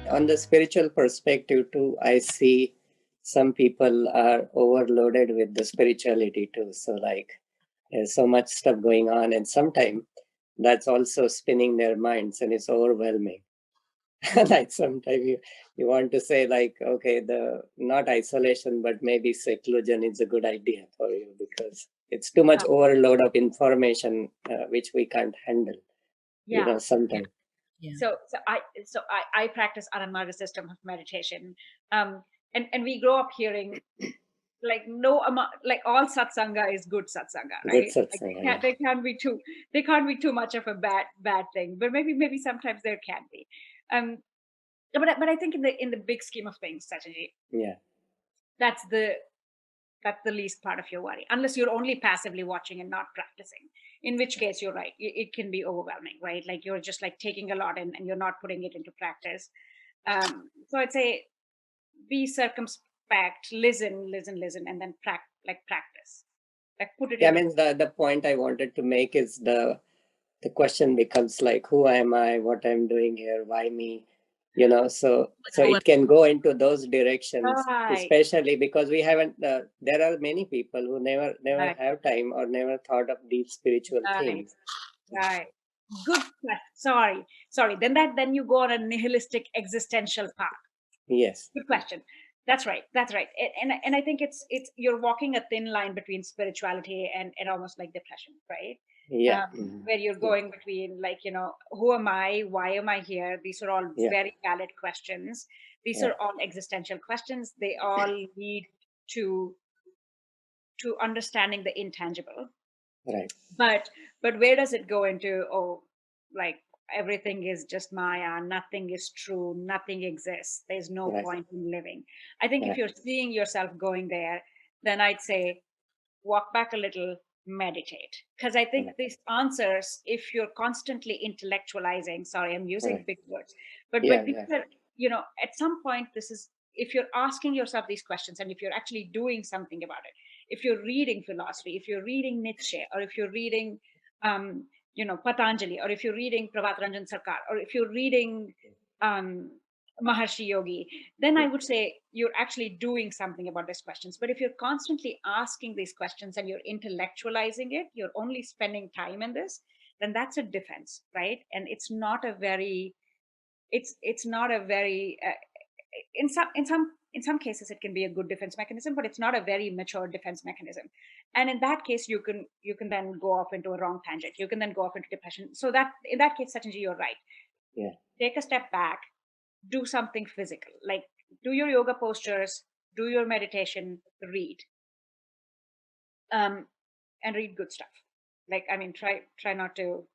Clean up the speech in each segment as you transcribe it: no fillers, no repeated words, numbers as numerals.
on the spiritual perspective too, I see some people are overloaded with the spirituality too. So like there's so much stuff going on, and sometimes that's also spinning their minds, and it's overwhelming. Like sometimes you want to say like, okay, the not isolation, but maybe seclusion is a good idea for you because it's too much overload of information which we can't handle. You Yeah. know, sometimes. Yeah. So I practice Anandamaga system of meditation. And we grow up hearing like no amount, like all satsanga is good satsanga, Good right? Like satsang. Yeah. they can't be too much of a bad thing, but maybe sometimes there can be. Um, but I think in the big scheme of things, Sachinji, Yeah. that's the that's the least part of your worry, unless you're only passively watching and not practicing, in which case you're right, it can be overwhelming, right? Like you're just like taking a lot in and you're not putting it into practice. So I'd say be circumspect, listen, and then practice, like put it Yeah, I into. mean the point I wanted to make is the question becomes like, who am I, what I'm doing here, why me? You know, so Who are it can go into those directions, Right, especially because we haven't there are many people who never right, have time or never thought of deep spiritual right, things. right. Good question. Sorry, then you go on a nihilistic existential path. Yes. Good question. That's right. And I think it's you're walking a thin line between spirituality and almost like depression, right? Yeah. Where you're Yeah. going between, like, who am I? Why am I here? These are all Yeah. very valid questions. These Yeah. are all existential questions. They all lead to understanding the intangible. Right. But where does it go into, oh, like everything is just maya, nothing is true, nothing exists, there's no Right. point in living? I think if Right. you're seeing yourself going there, then I'd say walk back a little, meditate, because I think Right. these answers, if you're constantly intellectualizing, sorry, I'm using Right. big words, but Yeah. these Yeah. are, at some point, this is, if you're asking yourself these questions and if you're actually doing something about it, if you're reading philosophy, if you're reading Nietzsche, or if you're reading Patanjali, or if you're reading Pravat Ranjan Sarkar, or if you're reading um, Maharshi Yogi, then I would say you're actually doing something about these questions. But if you're constantly asking these questions and you're intellectualizing it, you're only spending time in this, then that's a defense, right? And it's not a very in some cases it can be a good defense mechanism, but it's not a very mature defense mechanism. And in that case, you can then go off into a wrong tangent. You can then go off into depression. So that in that case, Satyajit, you're right. Yeah. Take a step back, do something physical, like do your yoga postures, do your meditation, read, um, and read good stuff. Like, I mean, try not to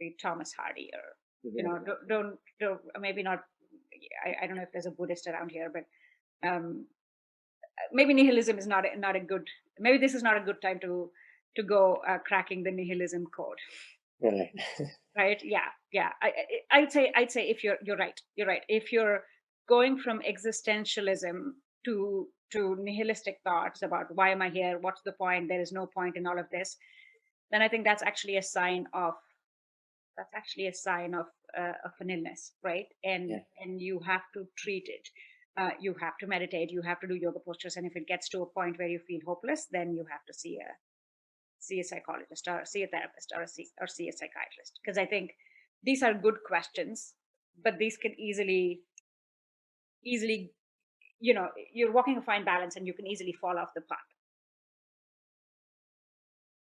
read Thomas Hardy, or Yeah. don't maybe not. I don't know if there's a Buddhist around here, but maybe nihilism is not a good. Maybe this is not a good time to go cracking the nihilism code. Right. Right, yeah. I'd say if you're right, if you're going from existentialism to nihilistic thoughts about why am I here, what's the point, there is no point in all of this, then I think that's actually a sign of an illness, right? and Yeah. and you have to treat it. You have to meditate, you have to do yoga postures, and if it gets to a point where you feel hopeless, then you have to see a psychologist, or see a therapist, or see a psychiatrist, because I think these are good questions, but these can easily you're walking a fine balance and you can easily fall off the path.